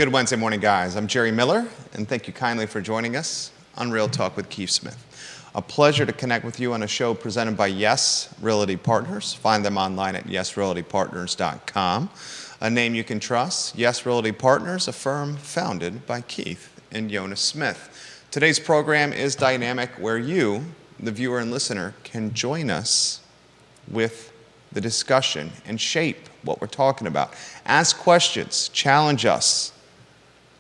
Good Wednesday morning, guys. I'm Jerry Miller, and thank you kindly for joining us on Real Talk with Keith Smith. A pleasure to connect with you on a show presented by Yes Realty Partners. Find them online at yesrealtypartners.com. A name you can trust, Yes Realty Partners, a firm founded by Keith and Yonna Smith. Today's program is dynamic, where you, the viewer and listener, can join us with the discussion and shape what we're talking about. Ask questions, challenge us,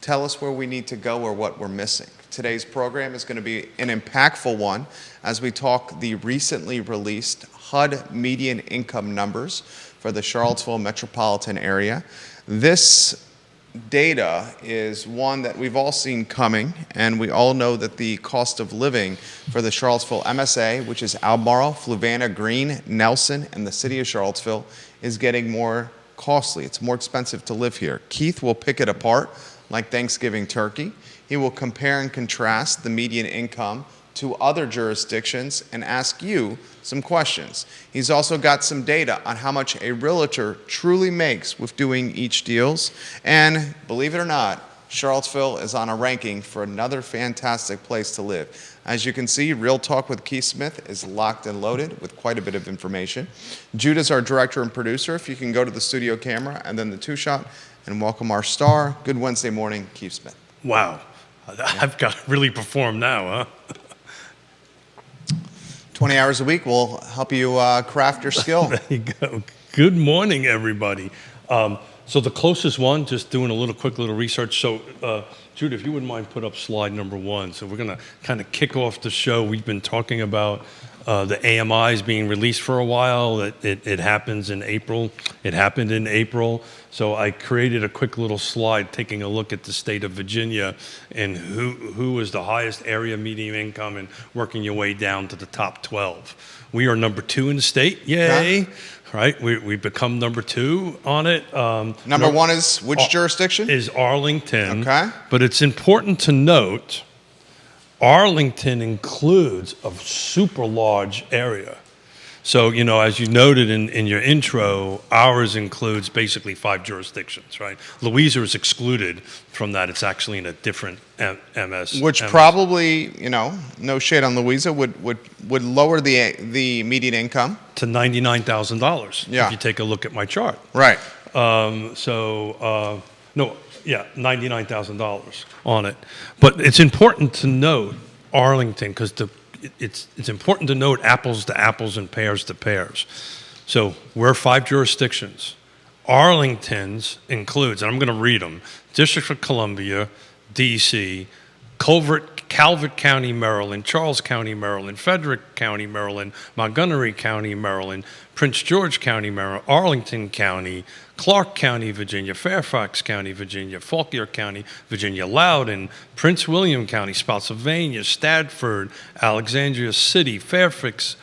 tell us where we need to go or what we're missing. Today's program is going to be an impactful one as we talk the recently released HUD median income numbers for the Charlottesville metropolitan area. This data is one that we've all seen coming, and we all know that the cost of living for the Charlottesville MSA, which is Albemarle, Fluvanna, Greene, Nelson, and the city of Charlottesville, is getting more costly. It's more expensive to live here. Keith will pick it apart like Thanksgiving turkey. He will compare and contrast the median income to other jurisdictions and ask you some questions. He's also got some data on how much a realtor truly makes with doing each deals. And believe it or not, Charlottesville is on a ranking for another fantastic place to live. As you can see, Real Talk with Keith Smith is locked and loaded with quite a bit of information. Judah's our director and producer. If you can go to the studio camera and then the two-shot, and welcome our star. Good Wednesday morning, Keith Smith. Wow. I've got to really perform now, huh? 20 hours a week will help you craft your skill. There you go. Good morning, everybody. So the closest one, just doing a quick little research. So, Judah, if you wouldn't mind, put up slide number 1. So we're going to kind of kick off the show. We've been talking about the AMIs being released for a while. It happens in April. It happened in April. So I created a quick little slide taking a look at the state of Virginia and who is the highest area median income and working your way down to the top 12. We are number 2 in the state. Yay. Okay. Right, we've become number 2 on it. Number 1 is which jurisdiction? Is Arlington. Okay. But it's important to note, Arlington includes a super large area. So, as you noted in your intro, ours includes basically 5 jurisdictions, right? Louisa is excluded from that. It's actually in a different MS. Which probably, no shade on Louisa, would lower the median income to $99,000. Yeah. If you take a look at my chart. Right. $99,000 on it. But it's important to note Arlington, because it's important to note apples to apples and pears to pears. So we're 5 jurisdictions. Arlington's includes, and I'm going to read them: District of Columbia, D.C., Calvert County, Maryland, Charles County, Maryland, Frederick County, Maryland, Montgomery County, Maryland, Prince George County, Maryland, Arlington County, Clark County, Virginia, Fairfax County, Virginia, Fauquier County, Virginia, Loudoun, Prince William County, Spotsylvania, Stafford, Alexandria City, Fairfax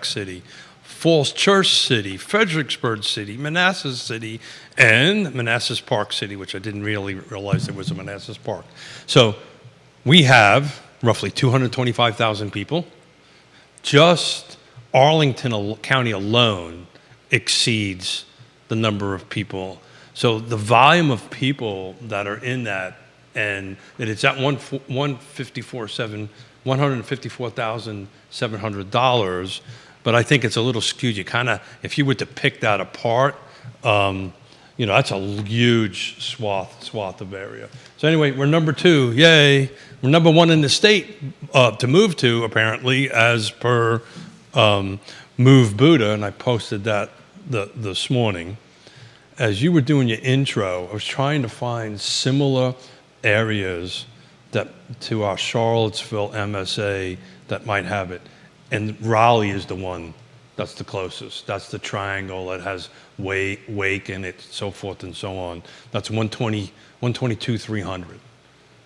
City, Falls Church City, Fredericksburg City, Manassas City, and Manassas Park City, which I didn't really realize there was a Manassas Park. So we have roughly 225,000 people. Just Arlington County alone exceeds the number of people. So the volume of people that are in that, and it's at $154,700, but I think it's a little skewed. You kind of, if you were to pick that apart, that's a huge swath of area. So anyway, we're number 2. Yay. We're number 1 in the state to move to, apparently, as per Move Buddha, and I posted that this morning. As you were doing your intro, I was trying to find similar areas to our Charlottesville MSA that might have it. And Raleigh is the one that's the closest. That's the triangle that has Wake in it, so forth and so on. That's 122,300.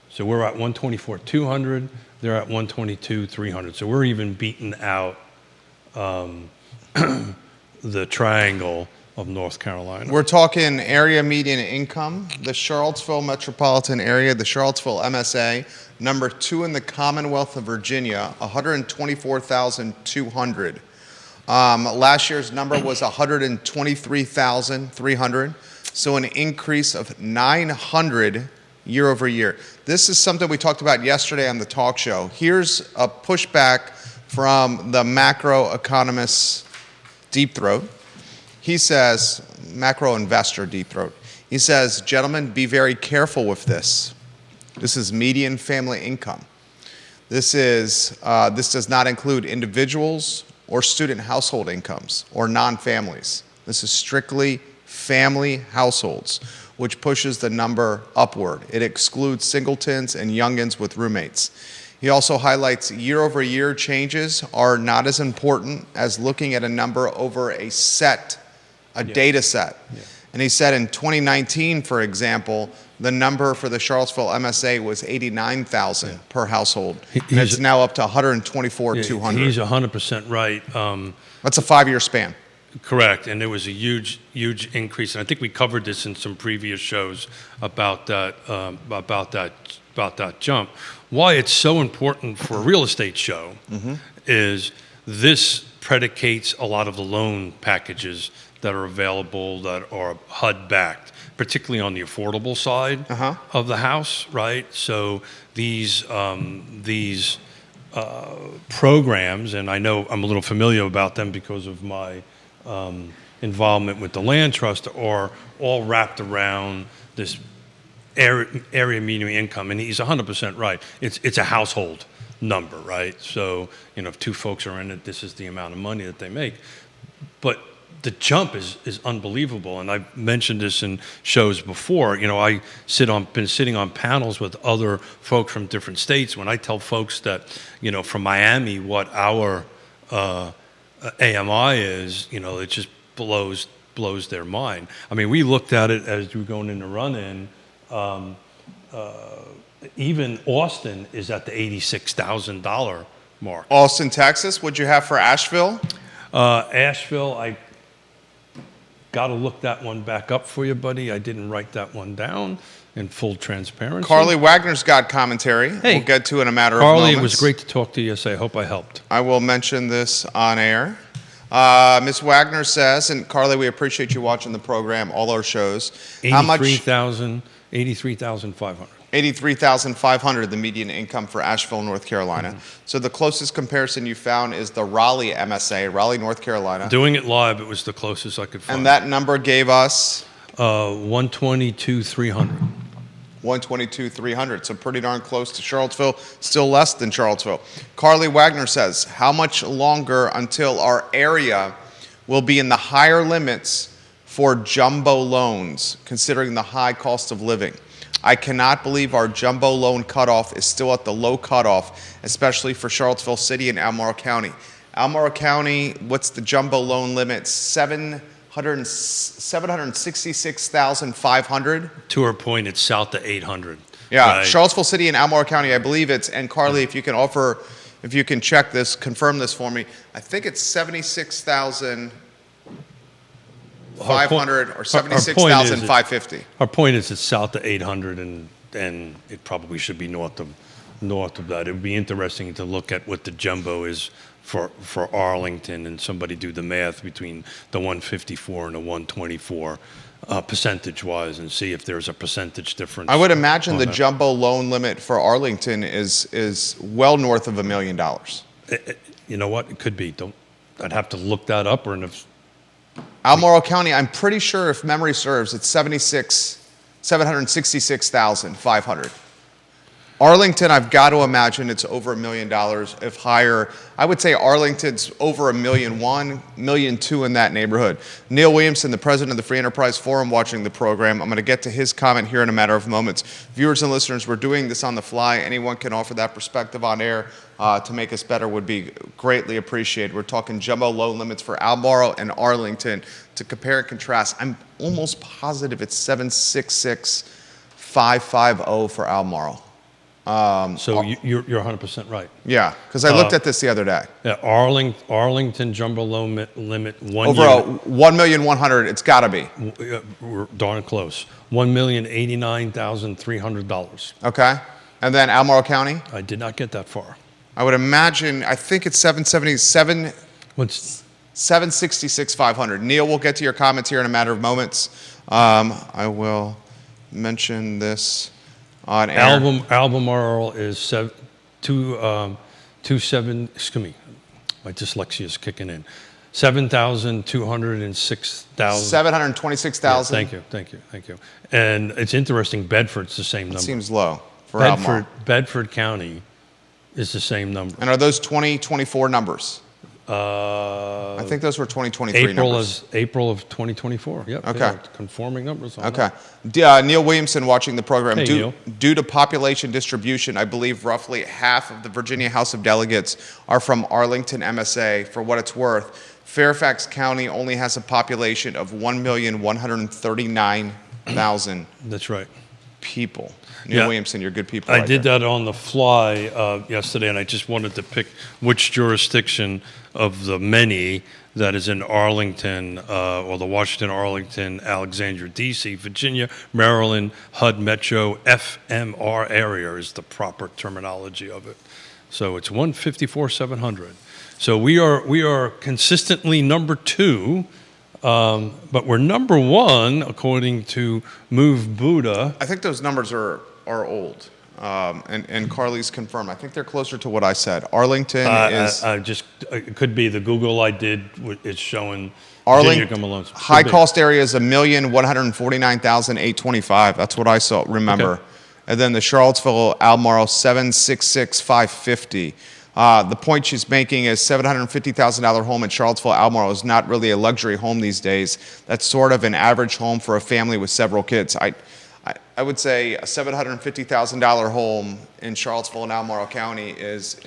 So we're at 124,200. They're at 122,300. So we're even beating out the triangle of North Carolina. We're talking area median income. The Charlottesville metropolitan area, the Charlottesville MSA, number 2 in the Commonwealth of Virginia, 124,200. Last year's number was 123,300. So an increase of 900 year over year. This is something we talked about yesterday on the talk show. Here's a pushback from the macro economist Deep Throat. He says, macro investor Deep Throat. He says, gentlemen, be very careful with this. This is median family income. This does not include individuals or student household incomes or non-families. This is strictly family households, which pushes the number upward. It excludes singletons and youngins with roommates. He also highlights year-over-year changes are not as important as looking at a number over a data set. Yeah. And he said in 2019, for example, the number for the Charlottesville MSA was 89,000 per household. And it's now up to 124,200. He's 100% right. That's a 5-year span. Correct, and there was a huge increase, and I think we covered this in some previous shows about that jump. Why it's so important for a real estate show is this predicates a lot of the loan packages that are available that are HUD backed, particularly on the affordable side of the house, right? So these programs, and I know I'm a little familiar about them because of my involvement with the land trust, are all wrapped around this area median income, and he's 100% right. It's a household number, right? So if two folks are in it, this is the amount of money that they make. But the jump is unbelievable, and I've mentioned this in shows before. I've been sitting on panels with other folks from different states. When I tell folks that, from Miami, what our AMI is, it just blows their mind. I mean, we looked at it as we were going in the run-in. Even Austin is at the $86,000 mark. Austin, Texas. What'd you have for Asheville? Asheville, I got to look that one back up for you, buddy. I didn't write that one down in full transparency. Carly Wagner's got commentary. Hey, we'll get to in a matter of moments. Carly, it was great to talk to you. I hope I helped. I will mention this on air. Ms. Wagner says, and Carly, we appreciate you watching the program, all our shows. How much? 83,500. 83,500, the median income for Asheville, North Carolina. So the closest comparison you found is the Raleigh MSA, Raleigh, North Carolina. Doing it live, it was the closest I could find. And that number gave us? 122,300. 122,300, so pretty darn close to Charlottesville, still less than Charlottesville. Carly Wagner says, how much longer until our area will be in the higher limits for jumbo loans, considering the high cost of living? I cannot believe our jumbo loan cutoff is still at the low cutoff, especially for Charlottesville City and Albemarle County. Albemarle County, what's the jumbo loan limit? 766,500. To her point, it's south to 800. Yeah, right? Charlottesville City and Albemarle County, I believe it's, and Carly, if you can check this, confirm this for me, I think it's 76,500 or 76,550. Our point is it's south to 800, and it probably should be north of that. It would be interesting to look at what the jumbo is for Arlington, and somebody do the math between the 154 and the 124 percentage-wise, and see if there's a percentage difference. I would imagine the jumbo loan limit for Arlington is well north of $1 million. You know what? It could be. I'd have to look that up, Albemarle County, I'm pretty sure, if memory serves, it's 766,500. Arlington, I've got to imagine it's over $1 million, if higher. I would say Arlington's over $1.1 million, $1.2 million in that neighborhood. Neil Williamson, the president of the Free Enterprise Forum, watching the program. I'm going to get to his comment here in a matter of moments. Viewers and listeners, we're doing this on the fly. Anyone can offer that perspective on air to make us better would be greatly appreciated. We're talking jumbo loan limits for Albemarle and Arlington. To compare and contrast, I'm almost positive it's 766,550 for Albemarle. So you're 100% right. Yeah, because I looked at this the other day. Yeah, Arlington jumbo loan limit over $1,100,000. It's got to be. We're darn close. $1,089,300. Okay, and then Albemarle County. I did not get that far. I would imagine. I think it's 777. What's 766,500. Neil, we'll get to your comments here in a matter of moments. I will mention this on air. Albemarle is 27. Excuse me, my dyslexia is kicking in. 7,206,000. 726,000. Yeah, thank you. And it's interesting. Bedford's the same number. Seems low for Albemarle. Bedford County is the same number. And are those 2024 numbers? I think those were 2023 numbers. April of 2024. Yep. Okay. Conforming numbers. Okay. Neil Williamson watching the program. Hey, Neil. Due to population distribution, I believe roughly half of the Virginia House of Delegates are from Arlington MSA. For what it's worth, Fairfax County only has a population of 1,139,000 That's right. people. Neil Williamson, you're good people. I did that on the fly yesterday, and I just wanted to pick which jurisdiction of the many that is in Arlington, or the Washington, Arlington, Alexandria, D.C., Virginia, Maryland, HUD Metro, FMR area is the proper terminology of it. So it's 154,700. So we are consistently number 2. But we're number 1 according to Move Buddha. I think those numbers are old, and Carly's confirmed. I think they're closer to what I said. Arlington is it could be the Google I did is showing Arlington high cost area is 1,149,825. That's what I saw. Remember, okay. And then the Charlottesville Albemarle 766,550. The point she's making is $750,000 home in Charlottesville Albemarle is not really a luxury home these days. That's sort of an average home for a family with several kids. I would say a $750,000 home in Charlottesville and Albemarle County is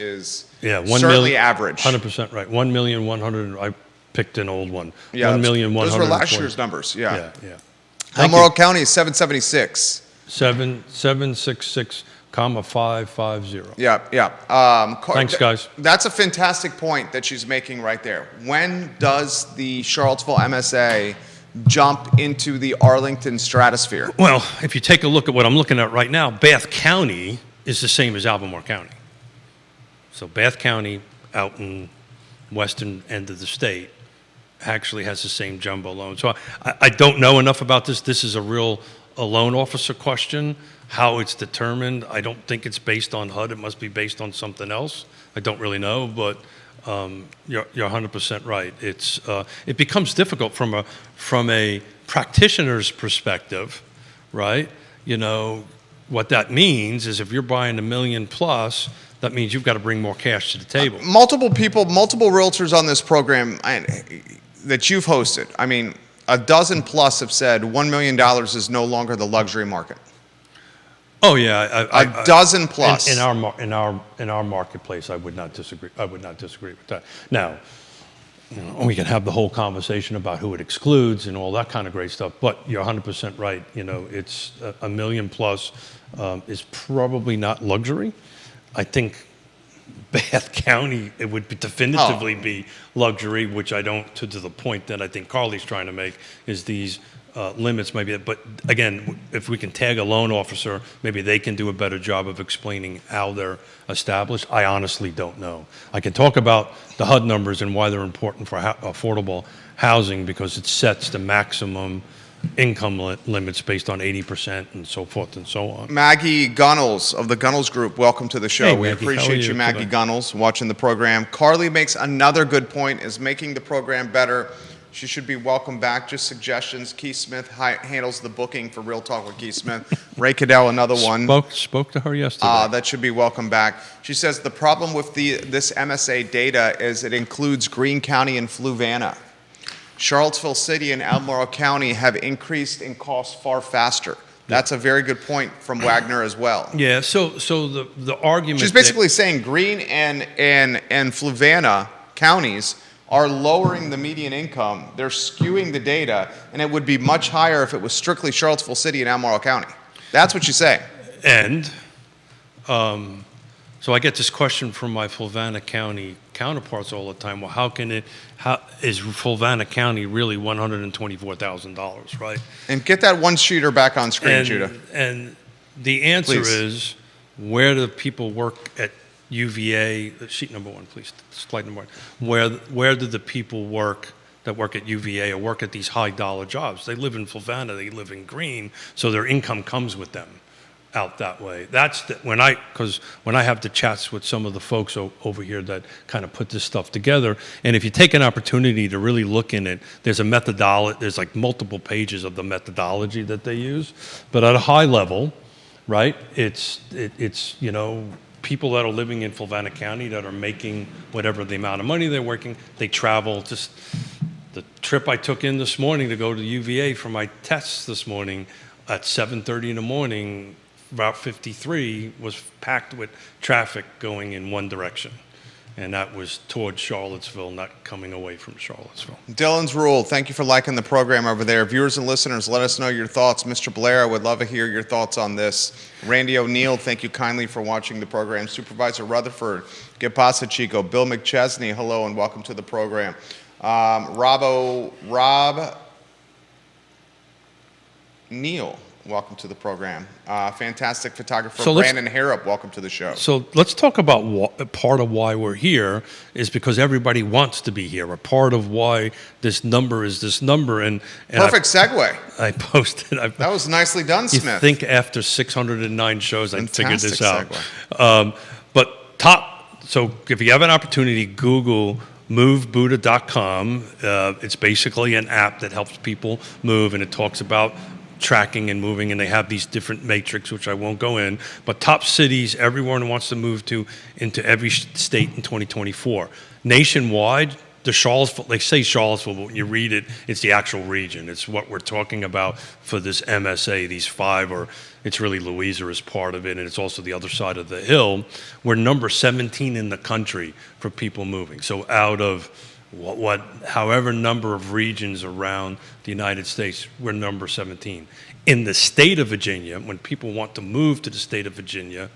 certainly average. 100% right. 1,100,000. I picked an old one. Yeah, 1,100,000. Those were last year's numbers. Yeah. Albemarle County is 776. 766. 550. Yeah. Thanks, guys. That's a fantastic point that she's making right there. When does the Charlottesville MSA jump into the Arlington stratosphere? Well, if you take a look at what I'm looking at right now, Bath County is the same as Albemarle County. So Bath County, out in western end of the state, actually has the same jumbo loan. So I don't know enough about this. This is a loan officer question. How it's determined, I don't think it's based on HUD. It must be based on something else. I don't really know, but you're 100% right. It becomes difficult from a practitioner's perspective, right? You know, what that means is if you're buying $1 million plus, that means you've got to bring more cash to the table. Multiple realtors on this program that you've hosted. I mean, a dozen plus have said $1 million is no longer the luxury market. Oh yeah, a dozen plus in our marketplace. I would not disagree. With that. Now, we can have the whole conversation about who it excludes and all that kind of great stuff. But you're 100% right. You know, it's $1 million plus is probably not luxury. I think Bath County it would definitively be luxury, which I don't. To the point that I think Carly's trying to make is these. Limits maybe, but again, if we can tag a loan officer, maybe they can do a better job of explaining how they're established. I honestly don't know. I can talk about the HUD numbers and why they're important for affordable housing because it sets the maximum income limits based on 80% and so forth and so on. Maggie Gunnels of the Gunnels Group, welcome to the show. Hey, we Maggie, appreciate you, Maggie Gunnels, watching the program. Carly makes another good point, is making the program better. She should be welcome back. Just suggestions. Keith Smith handles the booking for Real Talk with Keith Smith. Ray Cadell, another one. Spoke to her yesterday. That should be welcome back. She says the problem with this MSA data is it includes Greene County and Fluvanna. Charlottesville City and Albemarle County have increased in cost far faster. That's a very good point from Wagner as well. Yeah. So the argument. She's basically saying Greene and Fluvanna counties are lowering the median income. They're skewing the data, and it would be much higher if it was strictly Charlottesville City and Albemarle County. That's what she's saying. And so I get this question from my Fluvanna County counterparts all the time. Well, how is Fluvanna County really $124,000, right? And get that one sheeter back on screen, Judah. And the answer Please. is, where do people work at UVA, sheet number 1, please, slide number 1. Where do the people work that work at UVA or work at these high dollar jobs? They live in Fluvanna, they live in Greene, so their income comes with them, out that way. Because when I have the chats with some of the folks over here that kind of put this stuff together, and if you take an opportunity to really look in it, there's a methodology, there's like multiple pages of the methodology that they use. But at a high level, right, it's people that are living in Fluvanna County that are making whatever the amount of money they're working, they travel. Just the trip I took in this morning to go to UVA for my tests this morning at 7:30 in the morning, Route 53 was packed with traffic going in one direction. And that was towards Charlottesville, not coming away from Charlottesville. Dylan's Rule, thank you for liking the program over there. Viewers and listeners, let us know your thoughts. Mr. Blair, I would love to hear your thoughts on this. Randy O'Neill, thank you kindly for watching the program. Supervisor Rutherford, que pasa, Chico? Bill McChesney, hello and welcome to the program. Rob Neal, welcome to the program. Fantastic photographer, Brandon Harrop, welcome to the show. So let's talk about part of why we're here is because everybody wants to be here. A part of why this number is this number. And perfect segue. I posted. That was nicely done, Smith. You think after 609 shows, I figured this out. Segue. So if you have an opportunity, Google movebuddha.com. It's basically an app that helps people move, and it talks about tracking and moving, and they have these different matrix, which I won't go in, but top cities everyone wants to move to into every state in 2024. Nationwide, the Charlottesville, they say Charlottesville, but when you read it, it's the actual region. It's what we're talking about for this MSA, these five, or it's really Louisa is part of it, and it's also the other side of the hill. We're number 17 in the country for people moving. So out of however number of regions around the United States, we're number 17. In the state of Virginia, when people want to move to the state of Virginia,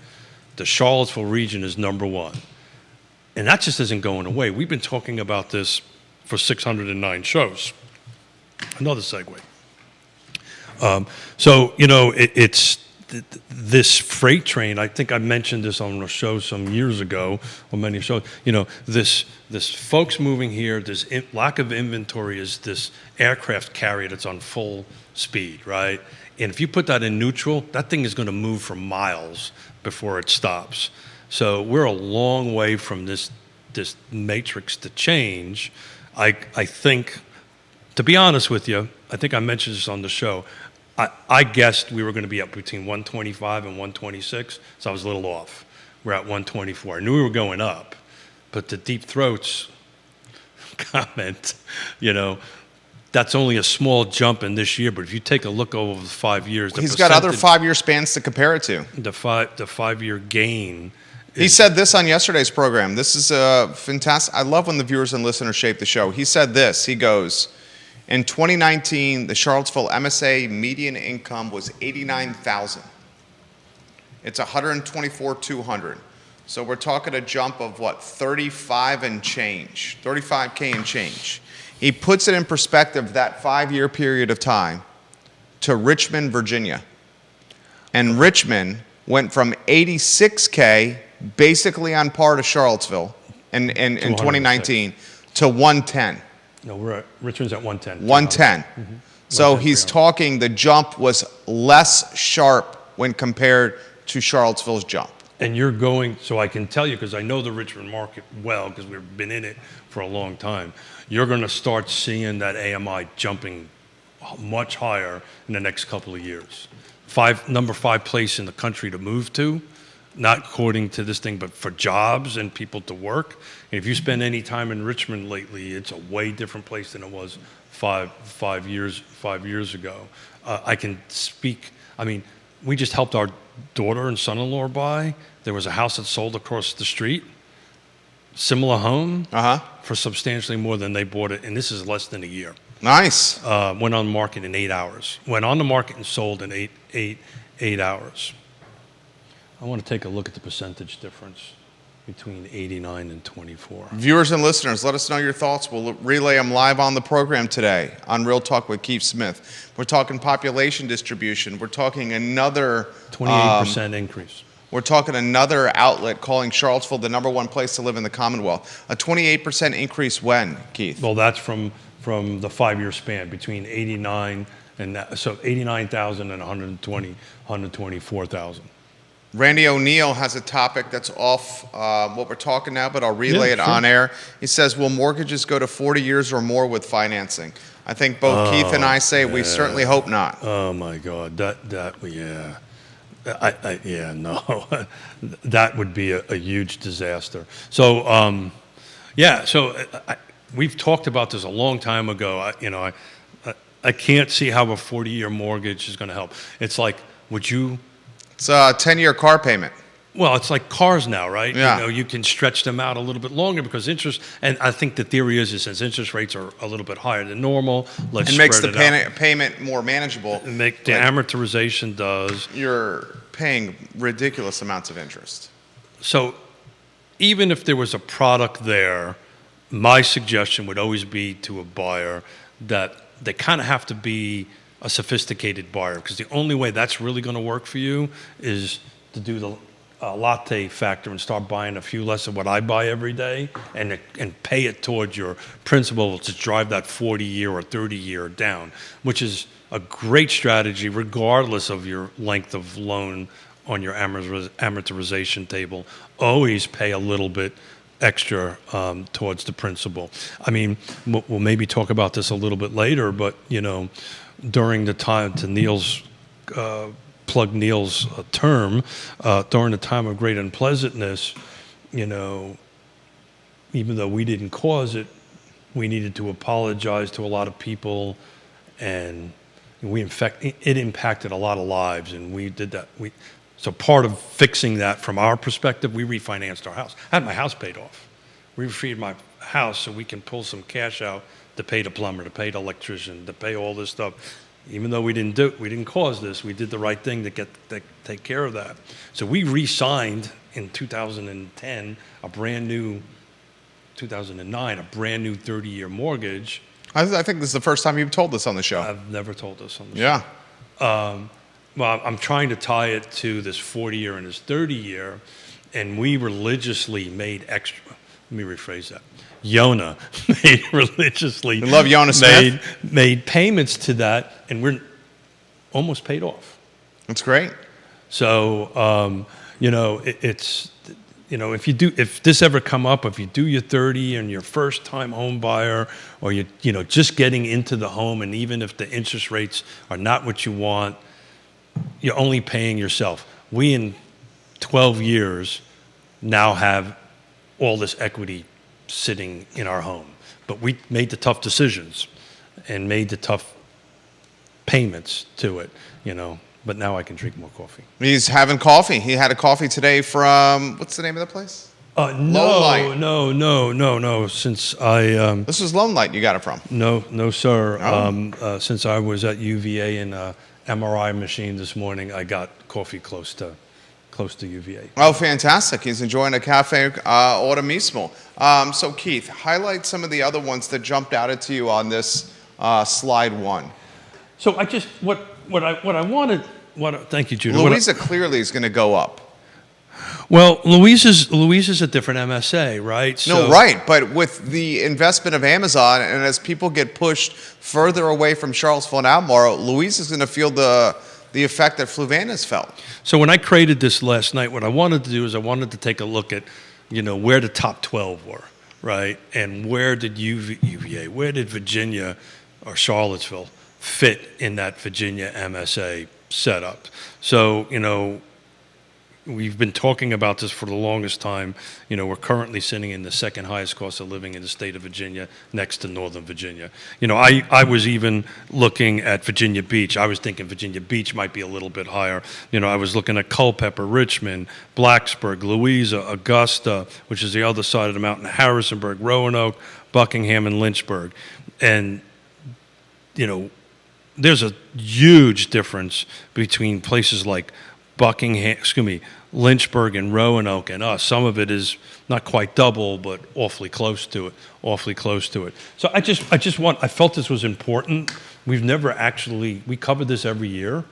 the Charlottesville region is number 1. And that just isn't going away. We've been talking about this for 609 shows. Another segue. It's this freight train. I think I mentioned this on a show some years ago, or many shows. This folks moving here, this lack of inventory is this aircraft carrier that's on full speed, right? And if you put that in neutral, that thing is going to move for miles before it stops. So we're a long way from this matrix to change. I think, to be honest with you, I think I mentioned this on the show. I guessed we were going to be up between 125 and 126, so I was a little off. We're at 124. I knew we were going up, but the Deep Throats comment, that's only a small jump in this year, but if you take a look over the 5 years... He's got other 5-year spans to compare it to. The 5-year gain... He said this on yesterday's program. This is fantastic. I love when the viewers and listeners shape the show. He said this. He goes... In 2019, the Charlottesville MSA median income was $89,000. It's $124,200. So we're talking a jump of 35 and change, 35K and change. He puts it in perspective, that 5-year period of time, to Richmond, Virginia. And Richmond went from 86K, basically on par to Charlottesville in 2019, to 110. No, Richmond's at 110. 110. Mm-hmm. So he's talking the jump was less sharp when compared to Charlottesville's jump. And so I can tell you, because I know the Richmond market well, because we've been in it for a long time, you're going to start seeing that AMI jumping much higher in the next couple of years. Number 5 place in the country to move to, not according to this thing, but for jobs and people to work. And if you spend any time in Richmond lately, it's a way different place than it was five years ago. I can speak. I mean, we just helped our daughter and son-in-law buy. There was a house that sold across the street, similar home, for substantially more than they bought it, and this is less than a year. Nice. Went on the market in 8 hours. Went on the market and sold in eight hours. I want to take a look at the percentage difference between 89 and 24. Viewers and listeners, let us know your thoughts. We'll relay them live on the program today on Real Talk with Keith Smith. We're talking population distribution. We're talking another 28% increase. We're talking another outlet calling Charlottesville the #1 place to live in the Commonwealth. A 28% increase when, Keith? Well, that's from the 5-year span between 89 and so 89,000 and 124,000. Randy O'Neill has a topic that's off what we're talking now, but I'll relay it on air. He says, will mortgages go to 40 years or more with financing? I think both Keith and I say we certainly hope not. Oh my God, yeah. No, that would be a huge disaster. So, we've talked about this a long time ago. I can't see how a 40-year mortgage is going to help. It's like, It's a 10-year car payment. Well, it's like cars now, right? Yeah. You can stretch them out a little bit longer because interest, and I think the theory is since interest rates are a little bit higher than normal, let's It makes spread the it out. payment more manageable. The amortization does. You're paying ridiculous amounts of interest. So even if there was a product there, my suggestion would always be to a buyer that they kind of have to be a sophisticated buyer, because the only way that's really going to work for you is to do the latte factor and start buying a few less of what I buy every day and pay it towards your principal to drive that 40-year or 30-year down, which is a great strategy regardless of your length of loan on your amortization table. Always pay a little bit extra towards the principal. I mean, we'll maybe talk about this a little bit later, but, during the time to plug Neil's term, during the time of great unpleasantness, even though we didn't cause it, we needed to apologize to a lot of people, and it impacted a lot of lives, and we did that. So part of fixing that from our perspective, we refinanced our house. I had my house paid off. We refinanced my house so we can pull some cash out to pay the plumber, to pay the electrician, to pay all this stuff. Even though we didn't cause this, we did the right thing to take care of that. So we re-signed in 2010 a brand new 30-year mortgage. I think this is the first time you've told this on the show. I've never told this on the show. Yeah. Well, I'm trying to tie it to this 40-year and this 30-year, and we religiously made extra. Let me rephrase that. Yonna I love Yonna Smith. made payments to that, and we're almost paid off. That's great. So, if this ever come up, if you do your 30 and your first time home buyer, or just getting into the home, and even if the interest rates are not what you want, you're only paying yourself. We in 12 years now have all this equity sitting in our home, but we made the tough decisions and made the tough payments to it, but now I can drink more coffee. He's having coffee. He had a coffee today from, what's the name of the place? No. Since I this was Lone Light you got it from. No, sir. Oh. Since I was at UVA in a MRI machine this morning, I got coffee close to UVA. Oh, fantastic. He's enjoying a cafe ahora mismo. So, Keith, highlight some of the other ones that jumped out at you on this slide one. So I just, thank you, Judah. Louisa clearly is going to go up. Well, Louise is a different MSA, right? No, right. But with the investment of Amazon, and as people get pushed further away from Charlottesville and Albemarle, Louise is going to feel the effect that Fluvanna's felt. So when I created this last night, what I wanted to do is I wanted to take a look at, where the top 12 were, right? And where did UVA, where did Virginia or Charlottesville fit in that Virginia MSA setup? So, we've been talking about this for the longest time. We're currently sitting in the second highest cost of living in the state of Virginia, next to Northern Virginia. I was even looking at Virginia Beach. I was thinking Virginia Beach might be a little bit higher. I was looking at Culpeper, Richmond, Blacksburg, Louisa, Augusta, which is the other side of the mountain, Harrisonburg, Roanoke, Buckingham, and Lynchburg. And, there's a huge difference between places like Lynchburg and Roanoke and us. Some of it is not quite double, but awfully close to it. So I felt this was important. We cover this every year,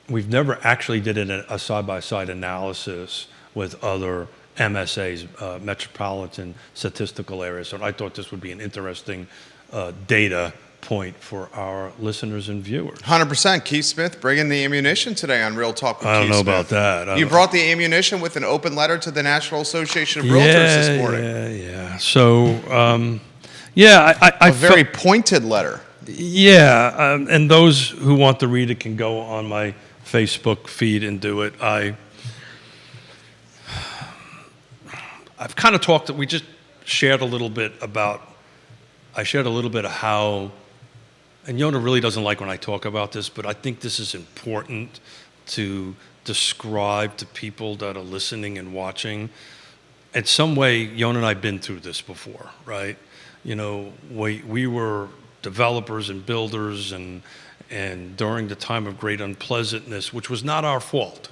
we've never actually did a side-by-side analysis with other MSAs, metropolitan statistical areas. So I thought this would be an interesting data point for our listeners and viewers. 100%. Keith Smith bringing the ammunition today on Real Talk with Keith Smith. I don't know about that. You brought the ammunition with an open letter to the National Association of Realtors this morning. Yeah. So, I a very pointed letter. Yeah, and those who want to read it can go on my Facebook feed and do it. I've kind of talked, we just shared a little bit about, I shared a little bit of how, and Yonna really doesn't like when I talk about this, but I think this is important to describe to people that are listening and watching. In some way, Yonna and I have been through this before, right? You know, we were developers and builders, and during the time of great unpleasantness, which was not our fault,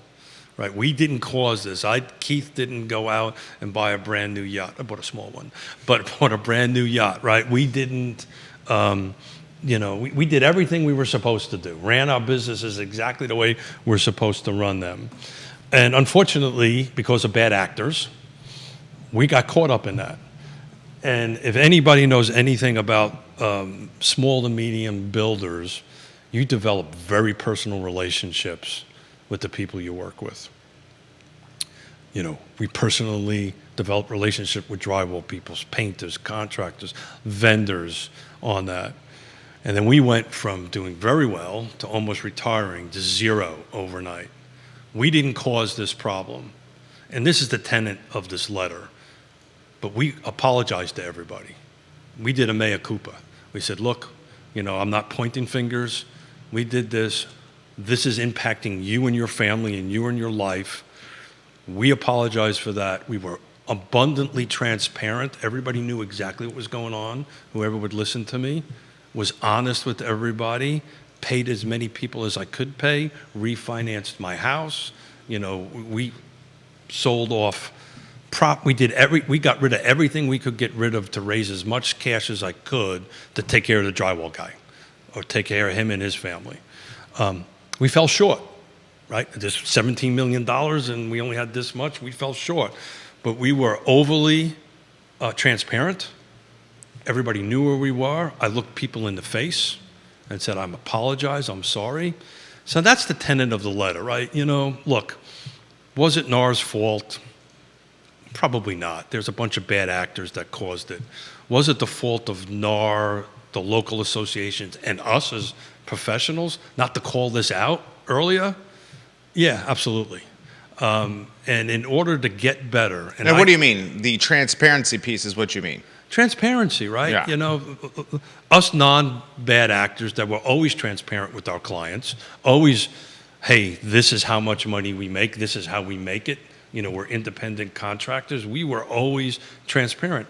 right? We didn't cause this. Keith didn't go out and buy a brand new yacht. I bought a small one, but bought a brand new yacht, right? We didn't, we did everything we were supposed to do, ran our businesses exactly the way we're supposed to run them. And unfortunately, because of bad actors, we got caught up in that. And if anybody knows anything about small to medium builders, you develop very personal relationships with the people you work with. You know, we personally develop relationship with drywall people, painters, contractors, vendors on that. And then we went from doing very well to almost retiring to zero overnight. We didn't cause this problem. And this is the tenet of this letter. But we apologized to everybody. We did a mea culpa. We said, look, I'm not pointing fingers. We did this. This is impacting you and your family and you and your life. We apologize for that. We were abundantly transparent. Everybody knew exactly what was going on. Whoever would listen to me was honest with everybody, paid as many people as I could pay, refinanced my house. We sold off we got rid of everything we could get rid of to raise as much cash as I could to take care of the drywall guy or take care of him and his family. We fell short, right? There's $17 million and we only had this much. We fell short. But we were overly transparent. Everybody knew where we were. I looked people in the face and said, I apologize, I'm sorry. So that's the tenet of the letter, right? Look, was it NAR's fault? Probably not. There's a bunch of bad actors that caused it. Was it the fault of NAR, the local associations, and us as professionals not to call this out earlier? Yeah, absolutely. And in order to get better... Now, what do you mean? The transparency piece is what you mean? Transparency, right? Yeah. Us non-bad actors that were always transparent with our clients, always, hey, this is how much money we make, this is how we make it. We're independent contractors. We were always transparent.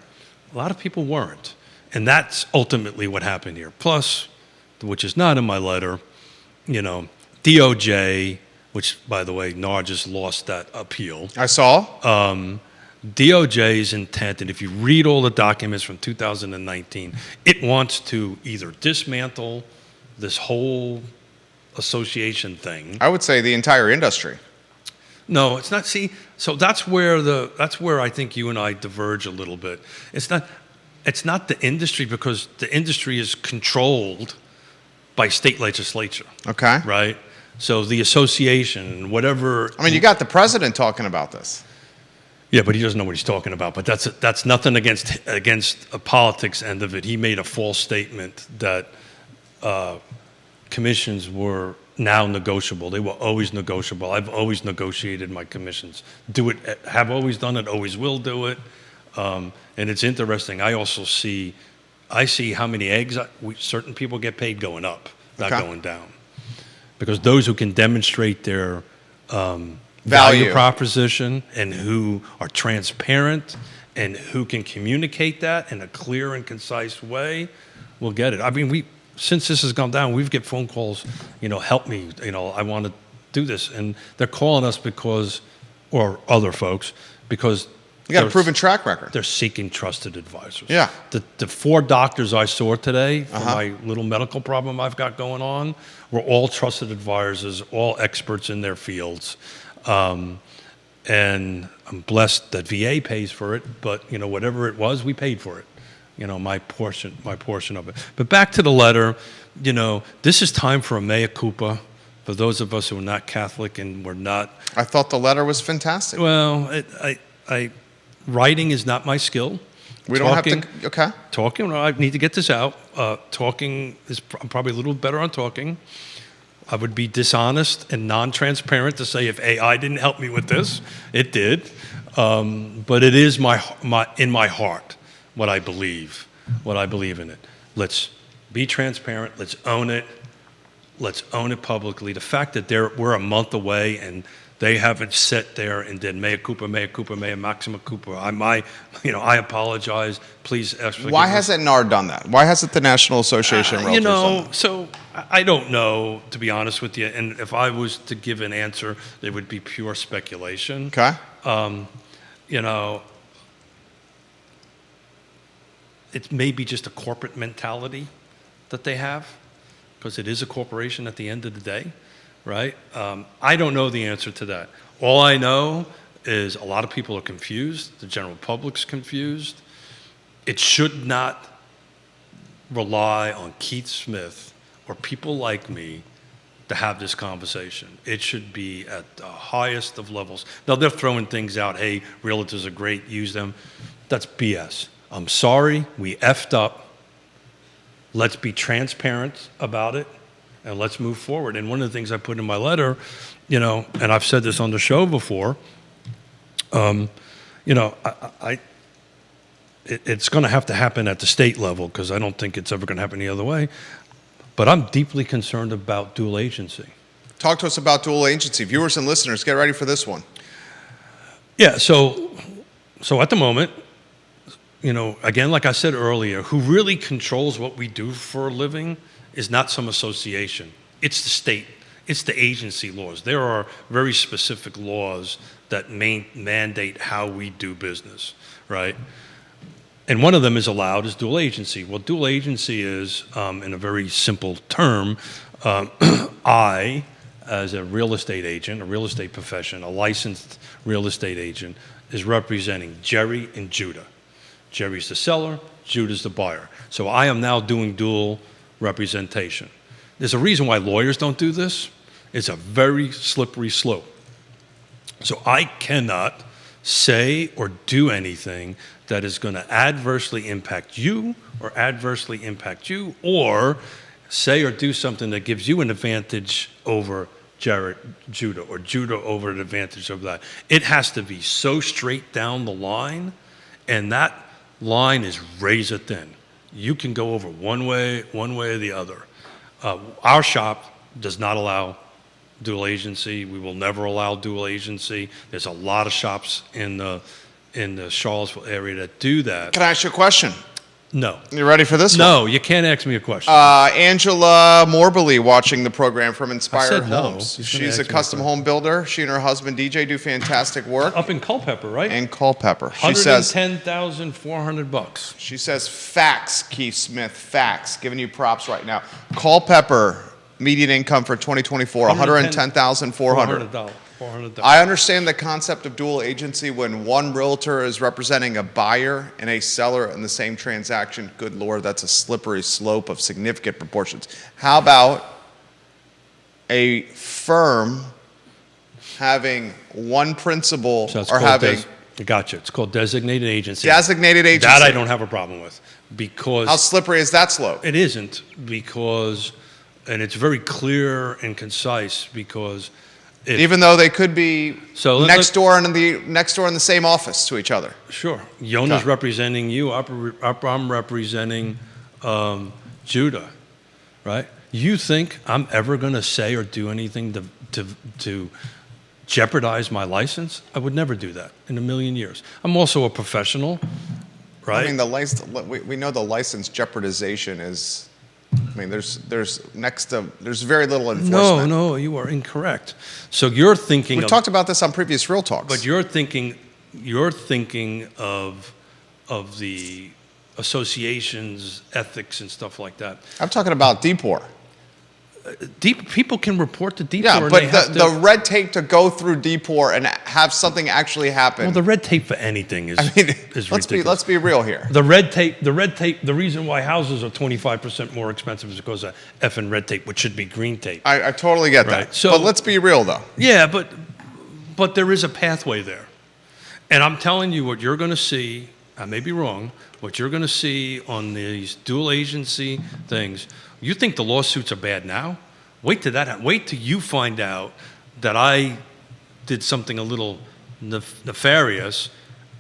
A lot of people weren't. And that's ultimately what happened here. Plus, which is not in my letter, DOJ, which, by the way, NAR just lost that appeal. I saw. DOJ's intent, and if you read all the documents from 2019, it wants to either dismantle this whole association thing. I would say the entire industry. No, it's not. See, so that's where I think you and I diverge a little bit. It's not the industry, because the industry is controlled by state legislature. Okay. Right? So the association, whatever. I mean, you got the president talking about this. Yeah, but he doesn't know what he's talking about. But that's nothing against a politics end of it. He made a false statement that commissions were now negotiable. They were always negotiable. I've always negotiated my commissions. Have always done it, always will do it. And it's interesting. I see how many eggs certain people get paid going up, not going down. Because those who can demonstrate their value proposition and who are transparent and who can communicate that in a clear and concise way will get it. I mean, since this has gone down, we've get phone calls, help me, I want to do this. And they're calling us or other folks, because You got a proven track record. They're seeking trusted advisors. Yeah. The 4 doctors I saw today for my little medical problem I've got going on were all trusted advisors, all experts in their fields. And I'm blessed that VA pays for it, but whatever it was, we paid for it. My portion of it. But back to the letter, this is time for a mea culpa for those of us who are not Catholic and we're not. I thought the letter was fantastic. Well, writing is not my skill. We don't have to. Okay. Talking, I need to get this out. Talking is I'm probably a little better on talking. I would be dishonest and non-transparent to say if AI didn't help me with this, it did. But it is in my heart what I believe in it. Let's be transparent. Let's own it. Let's own it publicly. The fact that we're a month away and they haven't sat there and did mea culpa, maxima culpa. I apologize. Please. Why hasn't NAR done that? Why hasn't the National Association of Realtors done that? So I don't know, to be honest with you. And if I was to give an answer, it would be pure speculation. Okay. It may be just a corporate mentality that they have, because it is a corporation at the end of the day, right? I don't know the answer to that. All I know is a lot of people are confused. The general public's confused. It should not rely on Keith Smith or people like me to have this conversation. It should be at the highest of levels. Now, they're throwing things out. Hey, realtors are great. Use them. That's BS. I'm sorry. We effed up. Let's be transparent about it, and let's move forward. And one of the things I put in my letter, and I've said this on the show before, it's going to have to happen at the state level, because I don't think it's ever going to happen the other way. But I'm deeply concerned about dual agency. Talk to us about dual agency. Viewers and listeners, get ready for this one. Yeah, so at the moment, again, like I said earlier, who really controls what we do for a living is not some association. It's the state. It's the agency laws. There are very specific laws that mandate how we do business, right? And one of them is dual agency. Well, dual agency is, in a very simple term, I, as a real estate agent, a real estate profession, a licensed real estate agent, is representing Jerry and Judah. Jerry's the seller, Judah's the buyer. So I am now doing dual representation. There's a reason why lawyers don't do this. It's a very slippery slope. So I cannot say or do anything that is going to adversely impact you or adversely impact you, or say or do something that gives you an advantage over Judah, or Judah over an advantage of that. It has to be so straight down the line, and that line is razor thin. You can go over one way or the other. Our shop does not allow dual agency. We will never allow dual agency. There's a lot of shops in the Charlottesville area that do that. Can I ask you a question? No. You ready for this one? No, you can't ask me a question. Angela Morbely watching the program from Inspired no. Homes. She's a custom home builder. She and her husband DJ do fantastic work. Up in Culpeper, right? In Culpeper. She says $110,400. She says facts, Keith Smith, facts. Giving you props right now. Culpeper median income for 2024, $110,400. $400. I understand the concept of dual agency when one realtor is representing a buyer and a seller in the same transaction. Good Lord, that's a slippery slope of significant proportions. How about a firm having one principal or having... Gotcha. It's called designated agency. Designated agency. That I don't have a problem with, because... How slippery is that slope? It isn't, because... And it's very clear and concise, because... Even though they could be next door in the same office to each other. Sure. Yonna's representing you. I'm representing Judah, right? You think I'm ever going to say or do anything to jeopardize my license? I would never do that in a million years. I'm also a professional, right? I mean, we know the license jeopardization is... I mean, there's very little enforcement. No, you are incorrect. So you're thinking... We talked about this on previous Real Talks. But you're thinking you're thinking of the association's ethics and stuff like that. I'm talking about DPOR. People can report to DPOR. Yeah, and but they have the red tape to go through DPOR and have something actually happen. well, the red tape for anything is is ridiculous. let's be real here. The red tape. The reason why houses are 25% more expensive is because of effing red tape, which should be green tape. I totally get Right. that. So- But let's be real though. Yeah, but there is a pathway there, and I'm telling you what you're going to see. I may be wrong. What you're going to see on these dual agency things. You think the lawsuits are bad now? Wait till you find out that I did something a little nefarious,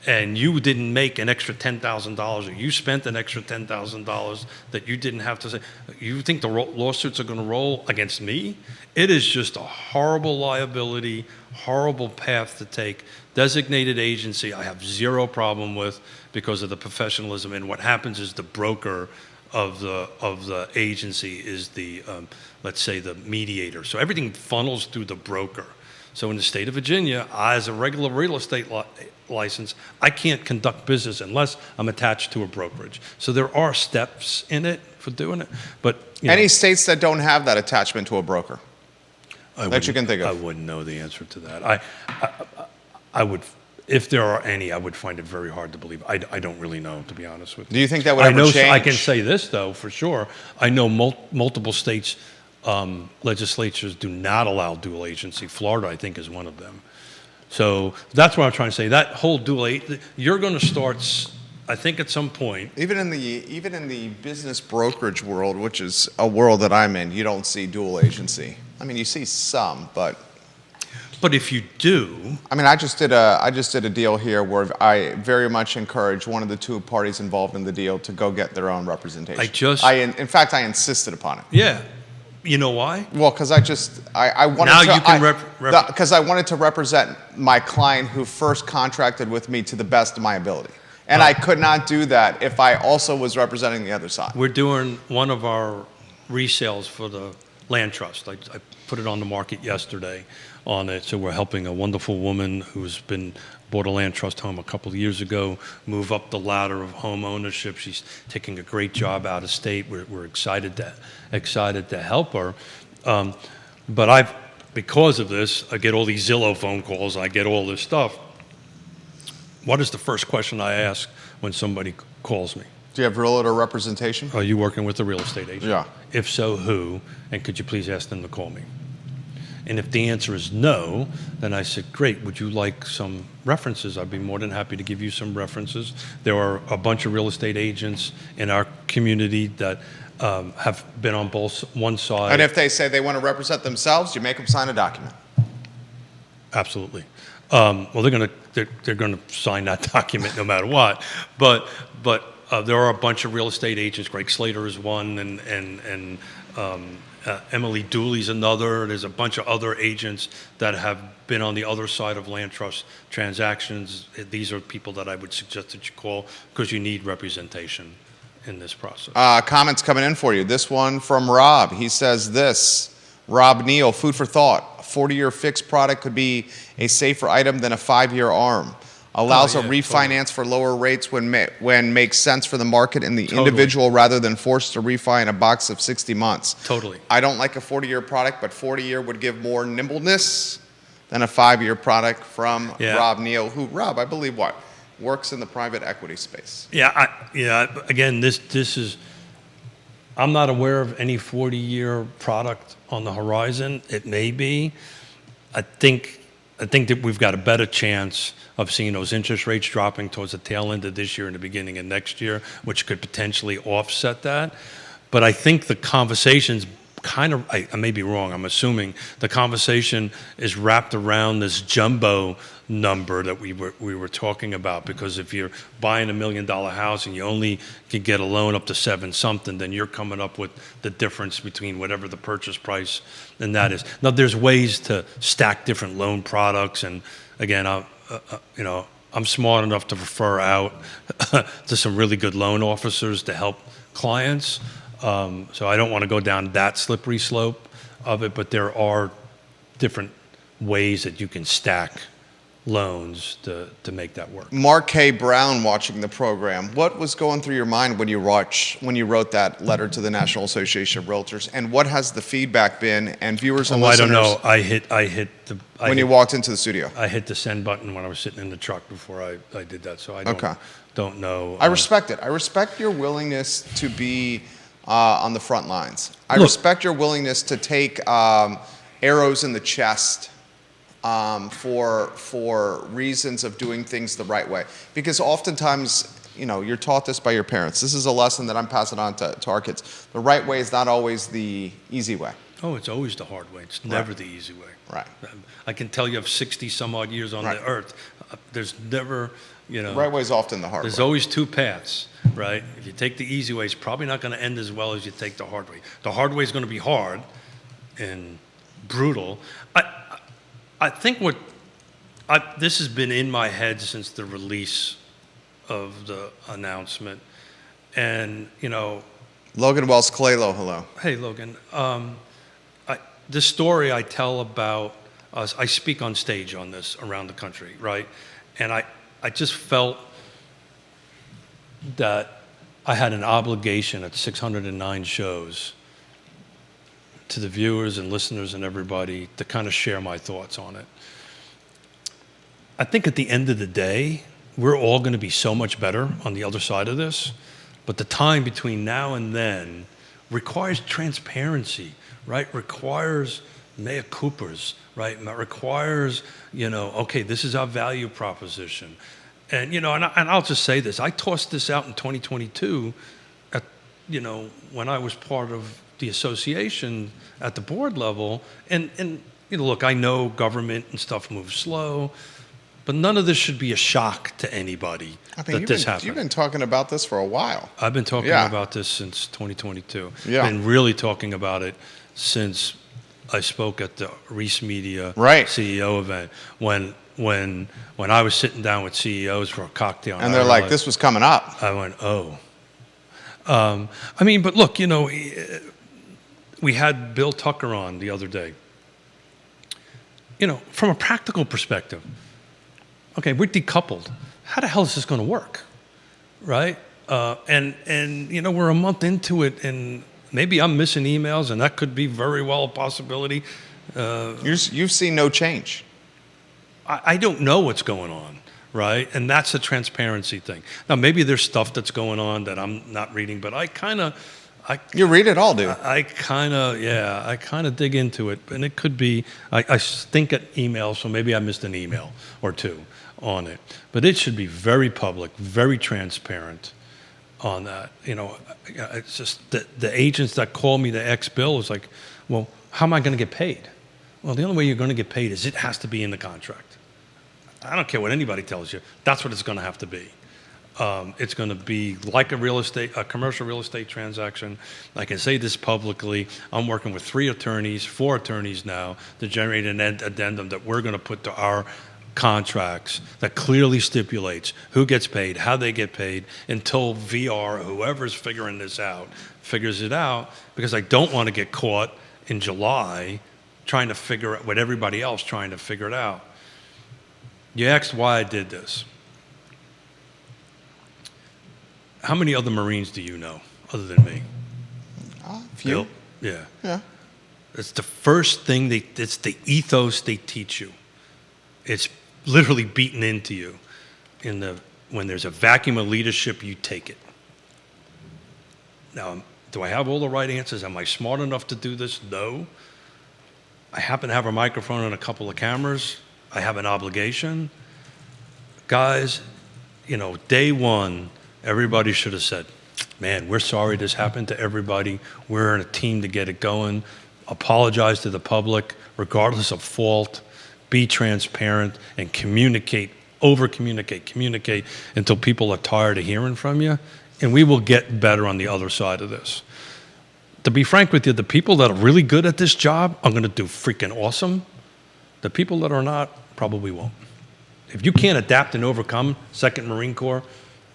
and you didn't make an extra $10,000, or you spent an extra $10,000 that you didn't have to say. You think the lawsuits are going to roll against me? It is just a horrible liability, horrible path to take. Designated agency, I have zero problem with because of the professionalism. And what happens is the broker of the agency is the let's say the mediator. So everything funnels through the broker. So in the state of Virginia, I, as a regular real estate license, I can't conduct business unless I'm attached to a brokerage. So there are steps in it for doing it. But Any states that don't have that attachment to a broker that you can think of? I wouldn't know the answer to that. I would, if there are any, I would find it very hard to believe. I don't really know, to be honest with you. Do you think that would ever change? I can say this, though, for sure. I know multiple states' legislatures do not allow dual agency. Florida, I think, is one of them. So that's what I'm trying to say. That whole you're going to start, I think, at some point. Even in the business brokerage world, which is a world that I'm in, you don't see dual agency. I mean, you see some, but if you do, I mean, I just did a deal here where I very much encourage one of the two parties involved in the deal to go get their own representation. In fact, I insisted upon it. Yeah. You know why? Well, because I wanted now to. You can because I wanted to represent my client who first contracted with me to the best of my ability, and I could not do that if I also was representing the other side. We're doing one of our resales for the land trust. I put it on the market yesterday on it. So we're helping a wonderful woman who's bought a land trust home a couple of years ago, move up the ladder of home ownership. She's taking a great job out of state. We're excited to help her. But because of this, I get all these Zillow phone calls. I get all this stuff. What is the first question I ask when somebody calls me? Do you have realtor representation? Are you working with a real estate agent? Yeah. If so, who? And could you please ask them to call me? And if the answer is no, then I said, great, would you like some references? I'd be more than happy to give you some references. There are a bunch of real estate agents in our community that have been on one side. And if they say they want to represent themselves, you make them sign a document. Absolutely. Well, they're gonna sign that document no matter what. But there are a bunch of real estate agents. Greg Slater is one, and Emily Dooley's another. There's a bunch of other agents that have been on the other side of land trust transactions. These are people that I would suggest that you call because you need representation in this process. Comments coming in for you. This one from Rob. He says this, Rob Neal, food for thought. A 40-year fixed product could be a safer item than a 5-year ARM. Allows a refinance for lower rates when makes sense for the market and the individual rather than forced to refi in a box of 60 months. Totally. I don't like a 40-year product, but 40-year would give more nimbleness than a 5-year product from Rob Neal, who, Rob, I believe works in the private equity space. Again, this is, I'm not aware of any 40-year product on the horizon. It may be. I think that we've got a better chance of seeing those interest rates dropping towards the tail end of this year and the beginning of next year, which could potentially offset that. But I think the conversation's kind of, I may be wrong, I'm assuming the conversation is wrapped around this jumbo number that we were talking about, because if you're buying $1 million house and you only can get a loan up to 7 something, then you're coming up with the difference between whatever the purchase price and that is. Now there's ways to stack different loan products, and again, I'm smart enough to refer out to some really good loan officers to help clients. So I don't want to go down that slippery slope of it, but there are different ways that you can stack loans to make that work. Mark K. Brown watching the program, what was going through your mind when you wrote that letter to the National Association of Realtors, and what has the feedback been? And viewers and listeners, I don't know. When you walked into the studio, I hit the send button when I was sitting in the truck before I did that. So I don't know. I respect it. I respect your willingness to be on the front lines. I respect your willingness to take arrows in the chest for reasons of doing things the right way. Because oftentimes, you're taught this by your parents. This is a lesson that I'm passing on to our kids. The right way is not always the easy way. Oh, it's always the hard way. It's never the easy way. Right. I can tell you have 60 some odd years on the earth. There's never, The right way is often the hard way. There's always two paths, right? If you take the easy way, it's probably not going to end as well as you take the hard way. The hard way is going to be hard and brutal. I think this has been in my head since the release of the announcement. And, Logan Wells Claylo, hello. Hey, Logan. The story I tell about us, I speak on stage on this around the country, right? And I just felt that I had an obligation at 609 shows to the viewers and listeners and everybody to kind of share my thoughts on it. I think at the end of the day, we're all going to be so much better on the other side of this, but the time between now and then requires transparency, right? Requires mea culpas, right? Requires, okay, this is our value proposition. And, and I'll just say this. I tossed this out in 2022 at, when I was part of the association at the board level. And look, I know government and stuff moves slow, but none of this should be a shock to anybody this happened. You've been talking about this for a while. I've been talking about this since 2022. Yeah. Been really talking about it since I spoke at the Reese Media CEO event when I was sitting down with CEOs for a cocktail. And they're like, this was coming up. I went, oh. But look, we had Bill Tucker on the other day. From a practical perspective, okay, we're decoupled. How the hell is this going to work, right? And we're a month into it, and maybe I'm missing emails, and that could be very well a possibility. You've seen no change. I don't know what's going on, right? And that's a transparency thing. Now, maybe there's stuff that's going on that I'm not reading, but you read it all, dude. I kind of dig into it, and it could be, I stink at emails, so maybe I missed an email or two on it. But it should be very public, very transparent on that. It's just the agents that call me the ex-bill is like, well, how am I going to get paid? Well, the only way you're going to get paid is it has to be in the contract. I don't care what anybody tells you. That's what it's going to have to be. It's going to be like a commercial real estate transaction. I can say this publicly. I'm working with 4 attorneys now to generate an addendum that we're going to put to our contracts that clearly stipulates who gets paid, how they get paid, until VR, whoever's figuring this out, figures it out, because I don't want to get caught in July trying to figure out what everybody else trying to figure it out. You asked why I did this. How many other Marines do you know other than me? A few. Yeah. Yeah. It's the first thing it's the ethos they teach you. It's literally beaten into you. When there's a vacuum of leadership, you take it. Now, do I have all the right answers? Am I smart enough to do this? No. I happen to have a microphone and a couple of cameras. I have an obligation. Guys, day one, everybody should have said, man, we're sorry this happened to everybody. We're in a team to get it going. Apologize to the public, regardless of fault. Be transparent and communicate, communicate until people are tired of hearing from you. And we will get better on the other side of this. To be frank with you, the people that are really good at this job are going to do freaking awesome. The people that are not probably won't. If you can't adapt and overcome, 2nd Marine Corps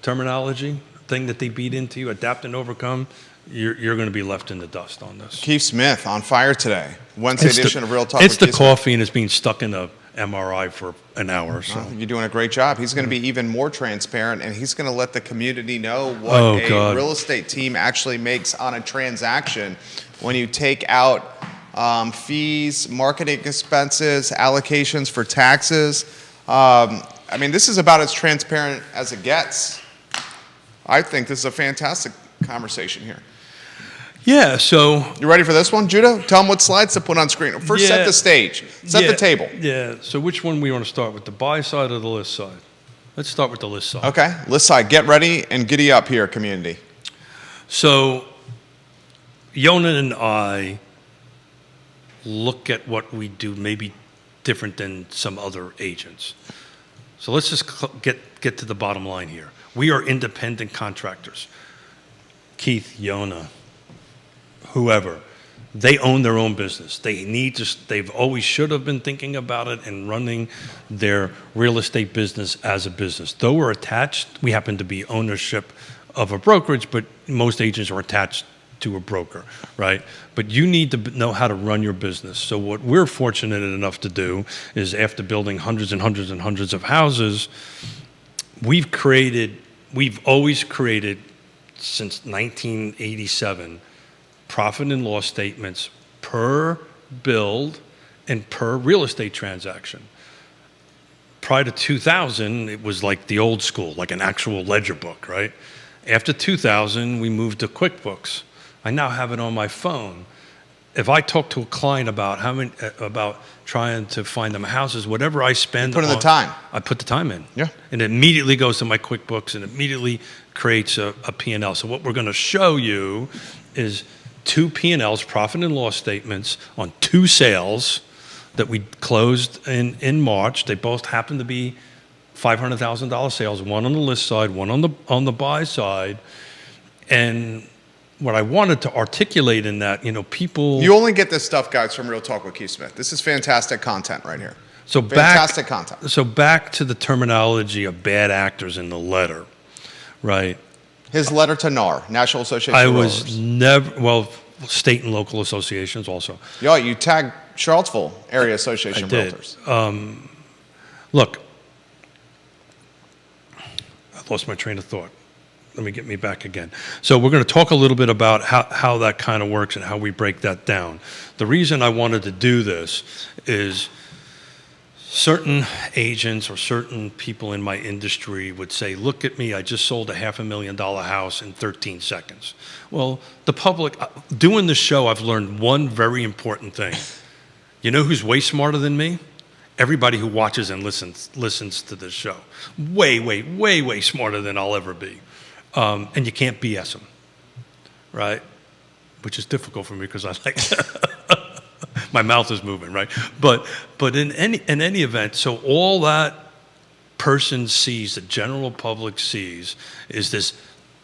terminology, thing that they beat into you, adapt and overcome, you're going to be left in the dust on this. Keith Smith on fire today. Wednesday edition of Real Talk It's with the Keith coffee, and it's being stuck in MRI for an hour. So I think you're doing a great job. He's going to be even more transparent, and he's going to let the community know what God. real estate team actually makes on a transaction when you take out fees, marketing expenses, allocations for taxes. I mean, this is about as transparent as it gets. I think this is a fantastic conversation here. yeah, so You ready for this one, Judah? Tell them what slides to put on screen. First, set Yeah. the stage. Set the table. Yeah. So which one we want to start with, the buy side or the list side? Let's start with the list side. Okay, list side. Get ready and giddy up here, community. So Yonna and I look at what we do maybe different than some other agents. So let's just get to the bottom line here. We are independent contractors. Keith, Yonna, whoever, they own their own business. They've always should have been thinking about it and running their real estate business as a business. Though we're attached, we happen to be ownership of a brokerage, but most agents are attached to a broker, right? But you need to know how to run your business. So what we're fortunate enough to do is, after building hundreds and hundreds and hundreds of houses, we've always created, since 1987, profit and loss statements per build and per real estate transaction. Prior to 2000, it was like the old school, like an actual ledger book, right? After 2000, we moved to QuickBooks. I now have it on my phone. If I talk to a client about about trying to find them houses, whatever I spend, Put in the time. I put the time in. Yeah. And it immediately goes to my QuickBooks and immediately creates a P&L. So what we're going to show you is two P&Ls, profit and loss statements, on two sales that we closed in March. They both happen to be $500,000 sales, one on the list side, one on the buy side. And what I wanted to articulate in that, people... You only get this stuff, guys, from Real Talk with Keith Smith. This is fantastic content right here. So Fantastic content. So back to the terminology of bad actors in the letter, right? His letter to NAR, National Association I of was Realtors. never, well, state and local associations also. Yeah, you tagged Charlottesville Area Association I of did. Realtors. Look, I lost my train of thought. Let me get me back again. So we're going to talk a little bit about how that kind of works and how we break that down. The reason I wanted to do this is certain agents or certain people in my industry would say, look at me, I just sold a $500,000 house in 13 seconds. Well, the public, doing this show, I've learned one very important thing. You know who's way smarter than me? Everybody who watches and listens to this show. Way, way, way, way smarter than I'll ever be. And you can't BS them, right? Which is difficult for me because I like my mouth is moving, right? But in any event, so all that person sees, the general public sees, is this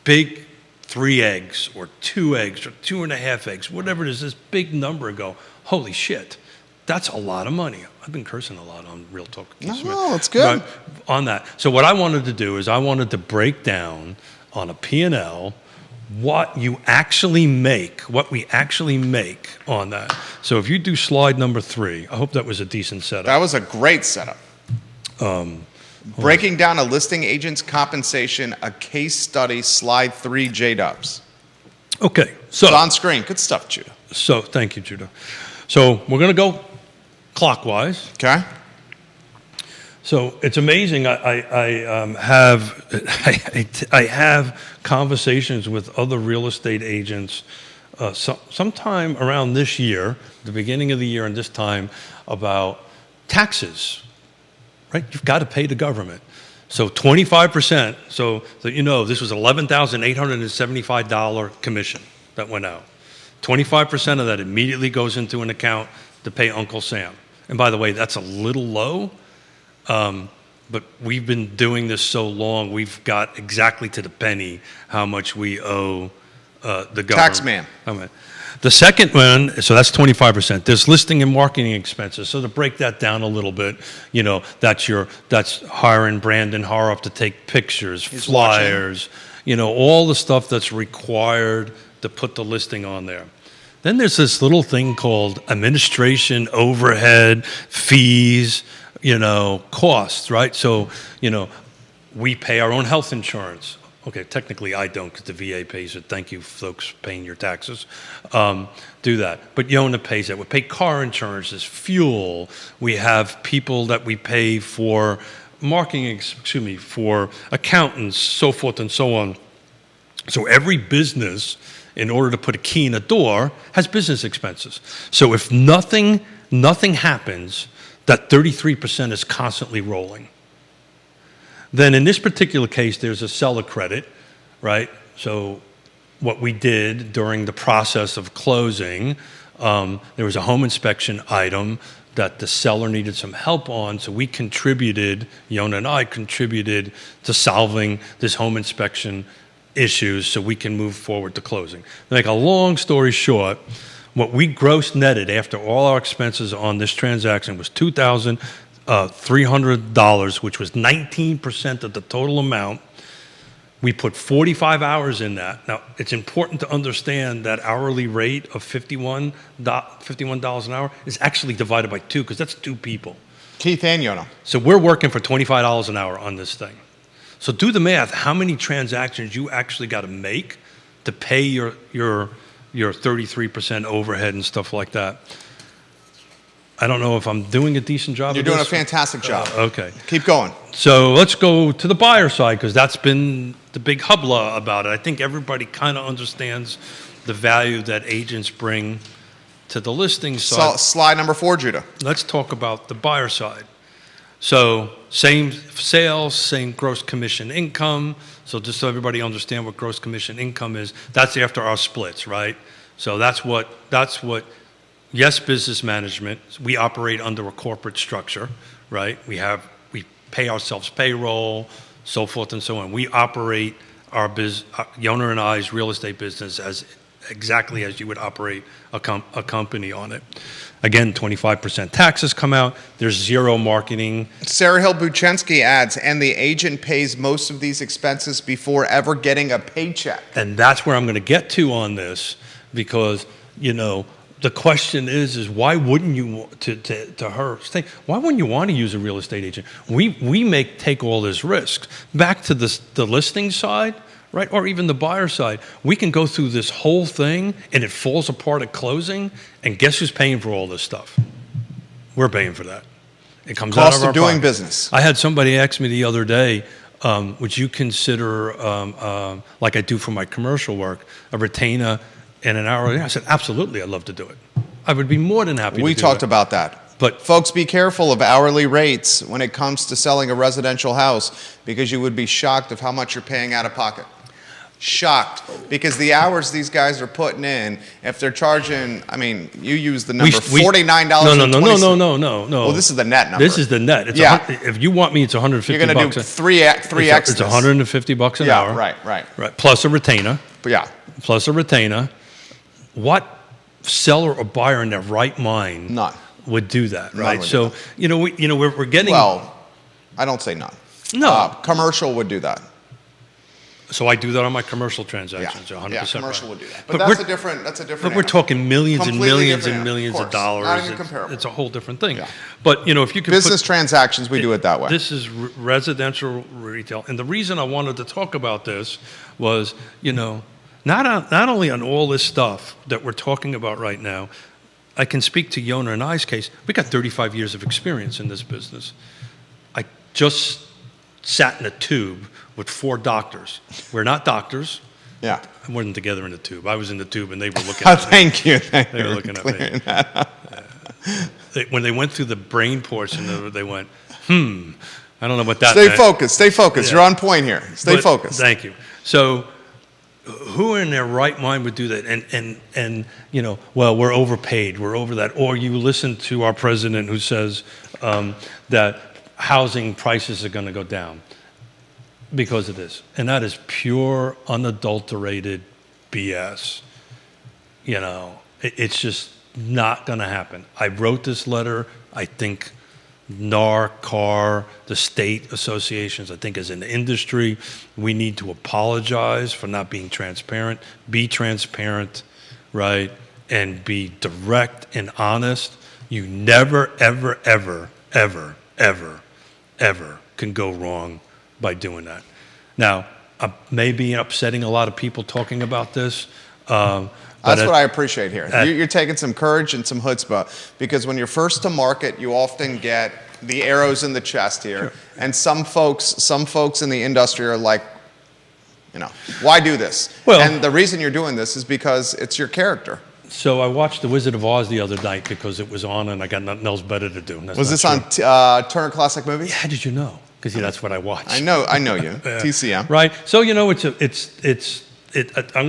big 3 eggs or 2 eggs or 2.5 eggs, whatever it is, this big number, and go, holy shit, that's a lot of money. I've been cursing a lot on Real Talk. No, it's good. Right, on that. So what I wanted to do is I wanted to break down on a P&L what we actually make on that. So if you do slide number 3, I hope that was a decent setup. That was a great setup. Breaking down a listing agent's compensation, a case study, slide 3, J-Dubs. Okay, It's on screen. Good stuff, Judah. so thank you, Judah. So we're going to go clockwise. Okay? So it's amazing. I have conversations with other real estate agents sometime around this year, the beginning of the year and this time, about taxes, right? You've got to pay the government. So 25%, so that this was $11,875 commission that went out. 25% of that immediately goes into an account to pay Uncle Sam. And by the way, that's a little low. But we've been doing this so long, we've got exactly to the penny how much we owe the government. Taxman. The second one, so that's 25%. There's listing and marketing expenses. So to break that down a little bit, that's hiring Brandon Harrop to take pictures, flyers, all the stuff that's required to put the listing on there. Then there's this little thing called administration, overhead, fees, costs, right? So, we pay our own health insurance. Okay, technically I don't because the VA pays it. Thank you, folks, paying your taxes. Do that. But Yonna pays it. We pay car insurances, fuel. We have people that we pay for marketing, for accountants, so forth and so on. So every business, in order to put a key in a door, has business expenses. So if nothing happens, that 33% is constantly rolling. Then in this particular case, there's a seller credit, right? So what we did during the process of closing, there was a home inspection item that the seller needed some help on, so we contributed, Yonna and I contributed to solving this home inspection issues so we can move forward to closing. To make a long story short, what we gross netted after all our expenses on this transaction was $2,300, which was 19% of the total amount. We put 45 hours in that. Now, it's important to understand that hourly rate of $51 an hour is actually divided by 2 because that's 2 people. Keith and Yonna. So we're working for $25 an hour on this thing. So do the math, how many transactions you actually got to make to pay your 33% overhead and stuff like that. I don't know if I'm doing a decent job. You're doing a fantastic job. Okay. Keep going. So let's go to the buyer side because that's been the big hubla about it. I think everybody kind of understands the value that agents bring to the listing side. Slide number 4, Judah. Let's talk about the buyer side. So same sales, same gross commission income. So just so everybody understand what gross commission income is, that's after our splits, right? So that's what Yes Business Management, we operate under a corporate structure, right? We pay ourselves payroll, so forth and so on. We operate our Yonna and I's real estate business as exactly as you would operate a company on it. Again, 25% taxes come out. There's zero marketing. Sarah Hill Buchensky adds, and the agent pays most of these expenses before ever getting a paycheck. And that's where I'm going to get to on this because, the question is why wouldn't you, to her thing, why wouldn't you want to use a real estate agent? We take all this risk. Back to the listing side, right, or even the buyer side, we can go through this whole thing and it falls apart at closing, and guess who's paying for all this stuff? We're paying for that. It comes out of our cost of doing pocket. business. I had somebody ask me the other day, would you consider, like I do for my commercial work, a retainer in an hour? I said, absolutely, I'd love to do it. I would be more than happy to do it. We talked about that. But folks, be careful of hourly rates when it comes to selling a residential house because you would be shocked of how much you're paying out of pocket. Shocked. Because the hours these guys are putting in, if they're charging, you use the number $49. No. Well, this is the net number. This is the net. It's if you want me, it's 150 You're going to do three extras. It's $150 an hour. Right. Plus a retainer. Yeah. Plus a retainer. What seller or buyer in their right mind would do that, right? So, we're getting... Well, I don't say none. No. Commercial would do that. So I do that on my commercial transactions, 100%. Yeah, commercial would do that. But that's a different But we're talking millions and millions and millions of dollars. Not even comparable. It's a whole different thing. Yeah. But, if you could business transactions, we do it that way. This is residential retail. And the reason I wanted to talk about this was, not only on all this stuff that we're talking about right now, I can speak to Yonna and I's case. We got 35 years of experience in this business. I just sat in a tube with 4 doctors. We're not doctors. Yeah. I wasn't together in the tube. I was in the tube, and they were looking at me. Thank you. They were looking at me. When they went through the brain portion, they went, I don't know what that meant. Stay focused. Yeah. You're on point here. Stay focused. Thank you. So who in their right mind would do that? And well, we're overpaid. We're over that. Or you listen to our president who says that housing prices are going to go down because of this. And that is pure, unadulterated BS. It's just not going to happen. I wrote this letter. I think NAR, CAR, the state associations, I think as an industry, we need to apologize for not being transparent. Be transparent, right? And be direct and honest. You never, ever, ever, ever, ever can go wrong by doing that. Now, I may be upsetting a lot of people talking about this. That's what I appreciate here. You're taking some courage and some chutzpah, because when you're first to market, you often get the arrows in the chest here. Sure. And some folks in the industry are like, why do this? Well, and the reason you're doing this is because it's your character. So I watched The Wizard of Oz the other night because it was on and I got nothing else better to do. Was this on Turner Classic Movies? Yeah, how did you know? Because that's what I watch. I know you. TCM. Right. So I'm going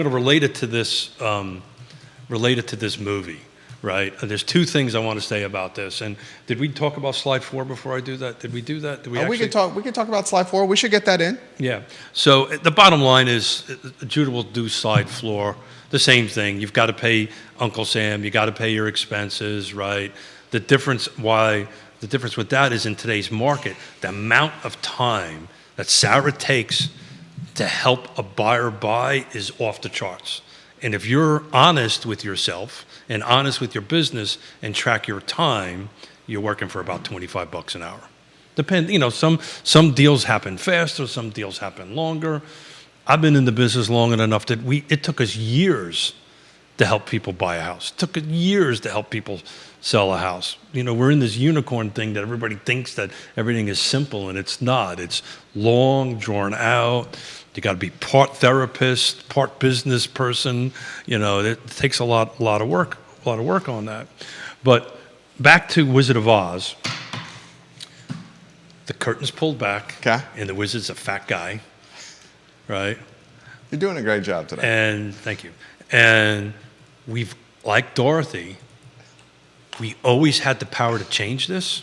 to relate it to this movie. Right. There's two things I want to say about this. And did we talk about slide 4 before I do that? Did we do that? Did we? We could talk about slide 4. We should get that in. Yeah. So the bottom line is, Judah will do slide 4. The same thing. You've got to pay Uncle Sam. You got to pay your expenses. Right. The difference with that is in today's market, the amount of time that Sarah takes to help a buyer buy is off the charts. And if you're honest with yourself and honest with your business and track your time, you're working for about $25 an hour. Some deals happen faster, some deals happen longer. I've been in the business long enough that it took us years to help people buy a house. It took us years to help people sell a house. We're in this unicorn thing that everybody thinks that everything is simple, and it's not. It's long, drawn out. You got to be part therapist, part business person. It takes a lot of work on that. But back to Wizard of Oz. The curtain's pulled back, and the wizard's a fat guy, right? You're doing a great job today. And thank you. And we've, like Dorothy, we always had the power to change this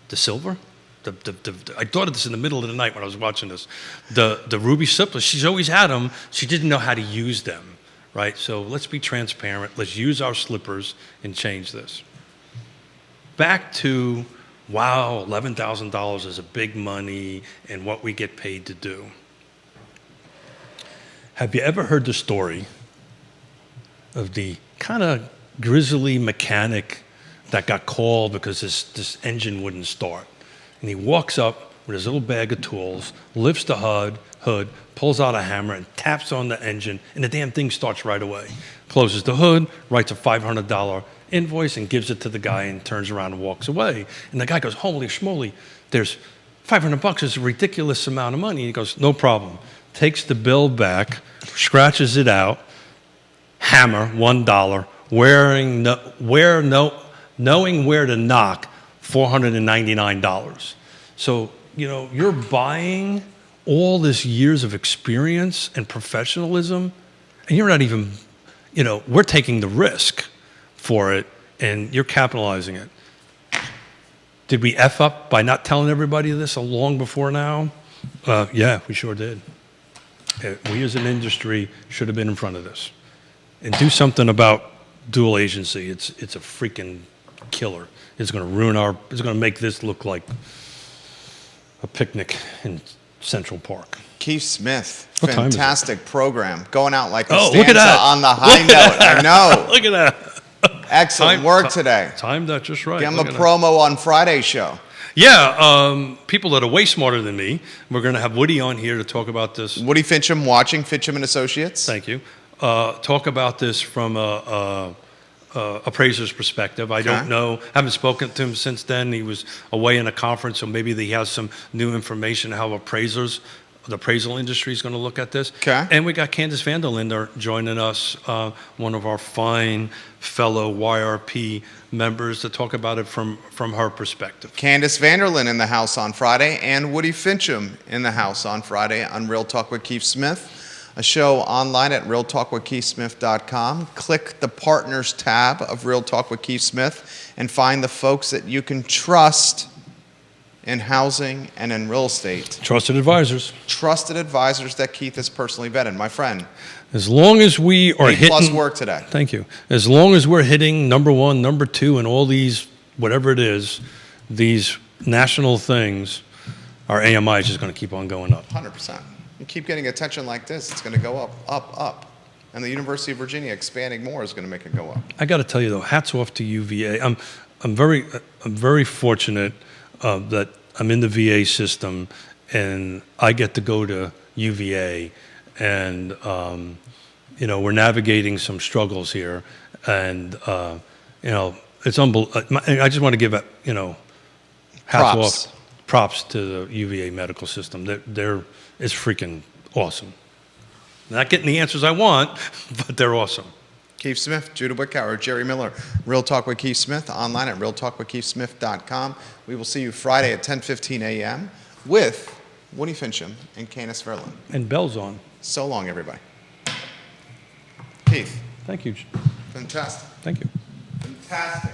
to silver. I thought of this in the middle of the night when I was watching this. The ruby slippers, she's always had them. She didn't know how to use them, right? So let's be transparent. Let's use our slippers and change this. Back to, wow, $11,000 is a big money and what we get paid to do. Have you ever heard the story of the kind of grizzly mechanic that got called because this engine wouldn't start? And he walks up with his little bag of tools, lifts the hood, pulls out a hammer, and taps on the engine, and the damn thing starts right away. Closes the hood, writes a $500 invoice, and gives it to the guy, and turns around and walks away. And the guy goes, holy schmoly, there's $500 is a ridiculous amount of money. And he goes, no problem. Takes the bill back, scratches it out, hammer, $1, knowing where to knock, $499. So, you're buying all this years of experience and professionalism, and you're not even, we're taking the risk for it, and you're capitalizing it. Did we F up by not telling everybody this long before now? Yeah, we sure did. We as an industry should have been in front of this. And do something about dual agency. It's a freaking killer. It's going to make this look like a picnic in Central Park. Keith Smith, fantastic program. Going out like a look at that. On the high note. I know. Look at that. Excellent work today. Timed that just right. Give him a promo on Friday's show. Yeah, people that are way smarter than me. We're going to have Woody on here to talk about this. Woody Fincham, watching Fincham and Associates. Thank you. Talk about this from appraiser's perspective. I don't know. Haven't spoken to him since then. He was away in a conference, so maybe he has some new information how the appraisal industry is going to look at this. Okay. And we got Candace Vanderlinder joining us, one of our fine fellow YRP members, to talk about it from her perspective. Candace Vanderlyn in the house on Friday, and Woody Fincham in the house on Friday on Real Talk with Keith Smith. A show online at realtalkwithkeithsmith.com. Click the Partners tab of Real Talk with Keith Smith and find the folks that you can trust in housing and in real estate. Trusted advisors. Trusted advisors that Keith has personally vetted. My friend. As long as we are hitting... plus work today. Thank you. As long as we're hitting number 1, number 2, and all these, whatever it is, these national things, our AMI is just going to keep on going up. 100%. You keep getting attention like this, it's going to go up, up, up. And the University of Virginia expanding more is going to make it go up. I got to tell you though, hats off to UVA. I'm very fortunate that I'm in the VA system, and I get to go to UVA, and we're navigating some struggles here, and it's unbelievable. I just want to give hats off, props to the UVA medical system. It's freaking awesome. Not getting the answers I want, but they're awesome. Keith Smith, Judah Wickower, Jerry Miller, Real Talk with Keith Smith, online at realtalkwithkeithsmith.com. We will see you Friday at 10:15 a.m. with Woody Fincham and Canis Verlin. And bells on. So long, everybody. Keith. Thank you. Fantastic. Thank you. Fantastic.